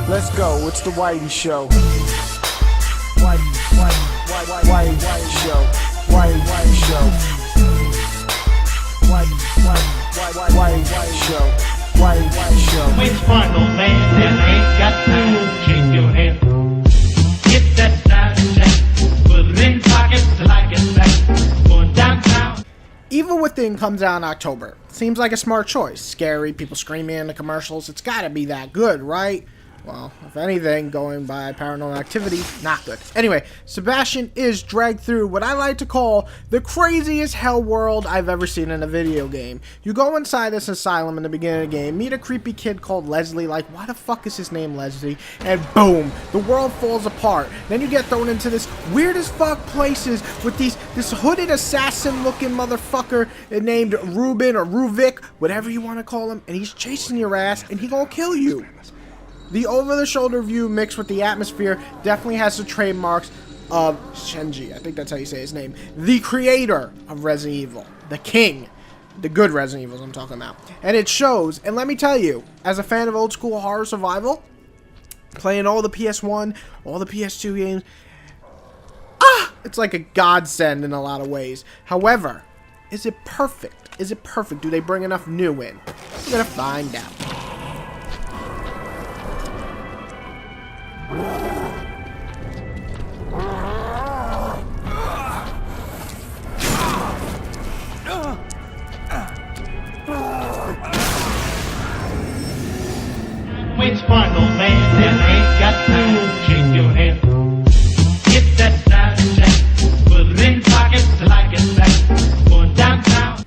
Let's go, it's the Whitey Show. Whitey Show. Whitey Show. Whitey Show. Whitey Show. Which one, old man, that ain't got to shake your head? Get that side check, put it in pockets like it's black. Going downtown. Evil Within comes out in October. Seems like a smart choice. Scary, people screaming in the commercials. It's gotta be that good, right? Well, if anything, going by Paranormal Activity, not good. Anyway, Sebastian is dragged through what I like to call the craziest hell world I've ever seen in a video game. You go inside this asylum in the beginning of the game, meet a creepy kid called Leslie, like, why the fuck is his name Leslie? And boom, the world falls apart. Then you get thrown into this weird as fuck places with this hooded assassin looking motherfucker named Ruben or Ruvik, whatever you want to call him, and he's chasing your ass and he gonna kill you. The over-the-shoulder view mixed with the atmosphere definitely has the trademarks of Shinji. I think that's how you say his name. The creator of Resident Evil. The king. The good Resident Evils I'm talking about. And it shows. And let me tell you, as a fan of old school horror survival, playing all the PS1, all the PS2 games, it's like a godsend in a lot of ways. However, is it perfect? Is it perfect? Do they bring enough new in? We're going to find out. Which one, old man, that ain't got to shake your head? Get that side check, put it in pockets like it's black. Going downtown.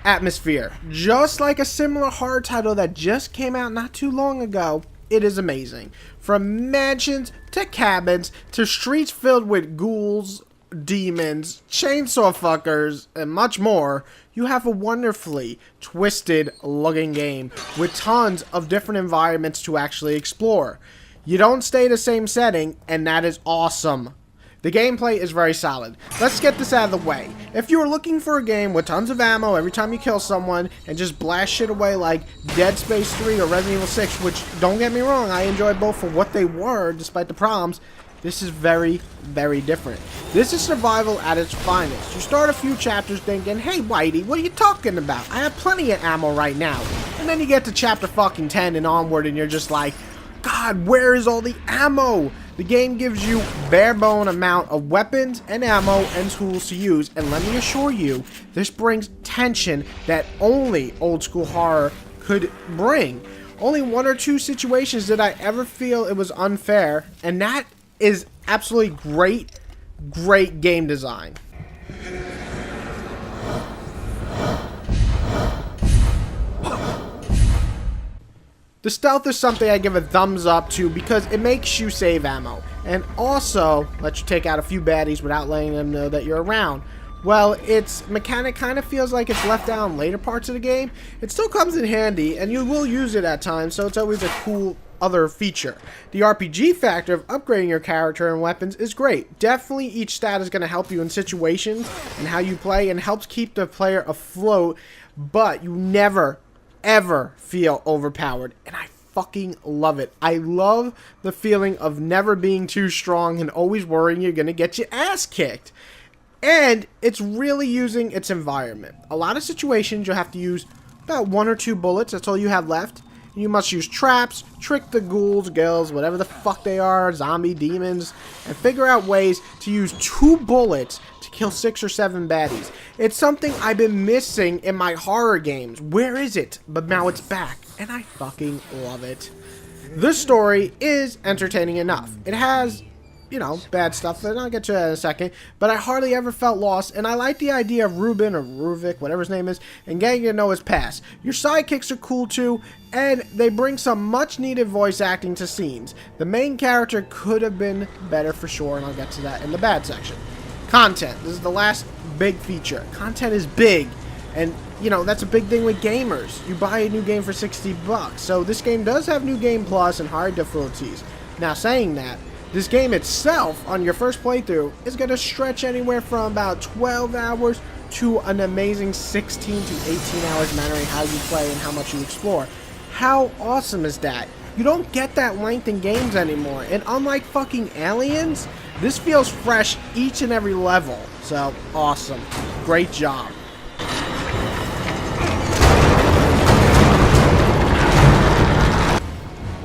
Atmosphere. Just like a similar horror title that just came out not too long ago, it is amazing. From mansions to cabins to streets filled with ghouls, demons, chainsaw fuckers, and much more, you have a wonderfully twisted looking game with tons of different environments to actually explore. You don't stay the same setting, and that is awesome. The gameplay is very solid. Let's get this out of the way. If you are looking for a game with tons of ammo every time you kill someone and just blast shit away like Dead Space 3 or Resident Evil 6, which, don't get me wrong, I enjoyed both for what they were despite the problems, this is very, very different. This is survival at its finest. You start a few chapters thinking, hey Whitey, what are you talking about? I have plenty of ammo right now. And then you get to chapter fucking 10 and onward and you're just like, God, where is all the ammo? The game gives you bare bone amount of weapons and ammo and tools to use, and let me assure you, this brings tension that only old school horror could bring. Only one or two situations did I ever feel it was unfair, and that is absolutely great game design. The stealth is something I give a thumbs up to because it makes you save ammo, and also lets you take out a few baddies without letting them know that you're around. Well, its mechanic kind of feels like it's left out in later parts of the game. It still comes in handy, and you will use it at times, so it's always a cool other feature. The RPG factor of upgrading your character and weapons is great. Definitely each stat is going to help you in situations and how you play, and helps keep the player afloat, but you never ever feel overpowered, and I fucking love it. I love the feeling of never being too strong and always worrying you're gonna get your ass kicked. And it's really using its environment. A lot of situations you'll have to use about 1 or 2 bullets, that's all you have left. You must use traps, trick the ghouls, girls, whatever the fuck they are, zombie demons, and figure out ways to use 2 bullets to kill 6 or 7 baddies. It's something I've been missing in my horror games. Where is it? But now it's back, and I fucking love it. The story is entertaining enough. It has, you know, bad stuff, and I'll get to that in a second, but I hardly ever felt lost, and I like the idea of Ruben, or Ruvik, whatever his name is, and getting to know his past. Your sidekicks are cool too, and they bring some much needed voice acting to scenes. The main character could have been better for sure, and I'll get to that in the bad section. Content. This is the last big feature. Content is big, and you know, that's a big thing with gamers. You buy a new game for $60, so this game does have New Game Plus and higher difficulties. Now, saying that, this game itself, on your first playthrough, is going to stretch anywhere from about 12 hours to an amazing 16 to 18 hours, mattering how you play and how much you explore. How awesome is that? You don't get that length in games anymore. And unlike fucking Aliens, this feels fresh each and every level. So, awesome. Great job.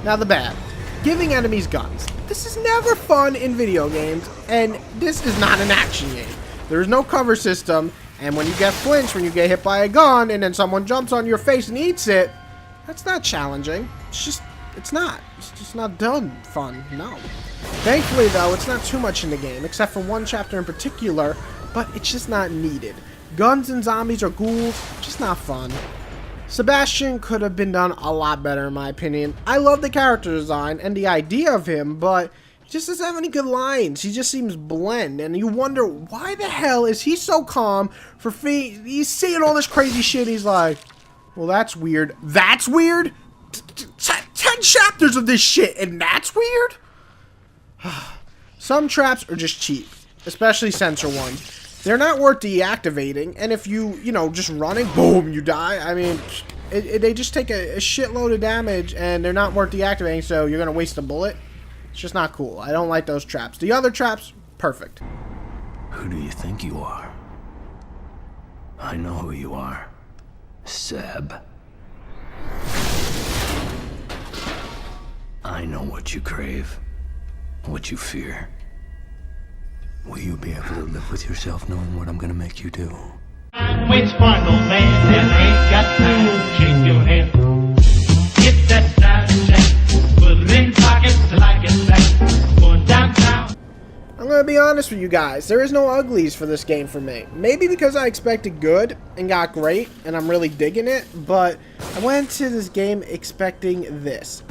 Now the bad. Giving enemies guns. This is never fun in video games, and this is not an action game. There is no cover system, and when you get flinched, when you get hit by a gun, and then someone jumps on your face and eats it, that's not challenging. It's just not done fun, no. Thankfully, though, it's not too much in the game, except for one chapter in particular, but it's just not needed. Guns and zombies or ghouls, just not fun. Sebastian could have been done a lot better, in my opinion. I love the character design and the idea of him, but he just doesn't have any good lines. He just seems bland, and you wonder, why the hell is he so calm for he's saying all this crazy shit. He's like, well, that's weird. That's weird? 10 chapters of this shit, and that's weird? Some traps are just cheap, especially sensor ones. They're not worth deactivating, and if you know, just running, boom, you die. I mean, they just take a shitload of damage, and they're not worth deactivating, so you're gonna waste a bullet. It's just not cool. I don't like those traps. The other traps, perfect. Who do you think you are? I know who you are. Seb. I know what you crave, what you fear. Will you be able to live with yourself knowing what I'm gonna make you do? Waits for no man that ain't got to shake your head. Get that Snapchat, put it in pockets like it's black. Going downtown. I'm gonna be honest with you guys. There is no uglies for this game for me. Maybe because I expected good and got great, and I'm really digging it, but I went to this game expecting this.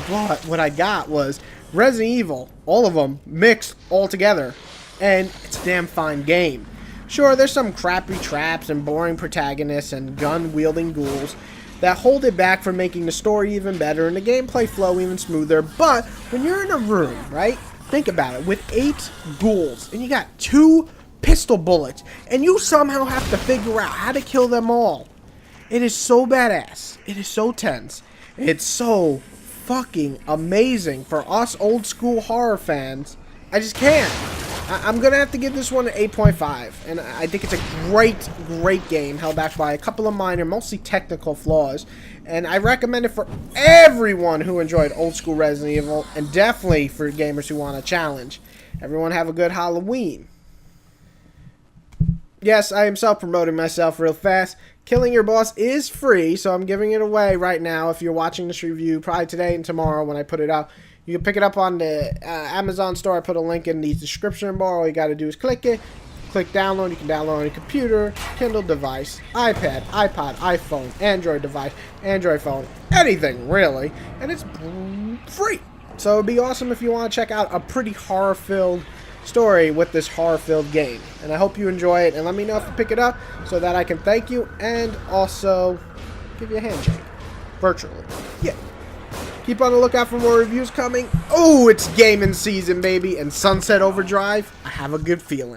But what I got was Resident Evil, all of them, mixed all together. And it's a damn fine game. Sure, there's some crappy traps and boring protagonists and gun-wielding ghouls that hold it back from making the story even better and the gameplay flow even smoother, but when you're in a room, right, think about it, with 8 ghouls, and you got 2 pistol bullets, and you somehow have to figure out how to kill them all. It is so badass. It is so tense. It's so fucking amazing for us old-school horror fans. I just can't. I'm going to have to give this one an 8.5, and I think it's a great game, held back by a couple of minor, mostly technical flaws, and I recommend it for everyone who enjoyed old-school Resident Evil, and definitely for gamers who want a challenge. Everyone have a good Halloween. Yes, I am self-promoting myself real fast. Killing Your Boss is free, so I'm giving it away right now if you're watching this review, probably today and tomorrow when I put it out. You can pick it up on the Amazon store. I put a link in the description bar. All you got to do is click it. Click download. You can download on your computer, Kindle device, iPad, iPod, iPhone, Android device, Android phone, anything really. And it's free. So it'd be awesome if you want to check out a pretty horror-filled story with this horror-filled game. And I hope you enjoy it. And let me know if you pick it up so that I can thank you and also give you a handshake. Virtually. Yeah. Keep on the lookout for more reviews coming. Oh, it's gaming season, baby. And Sunset Overdrive, I have a good feeling.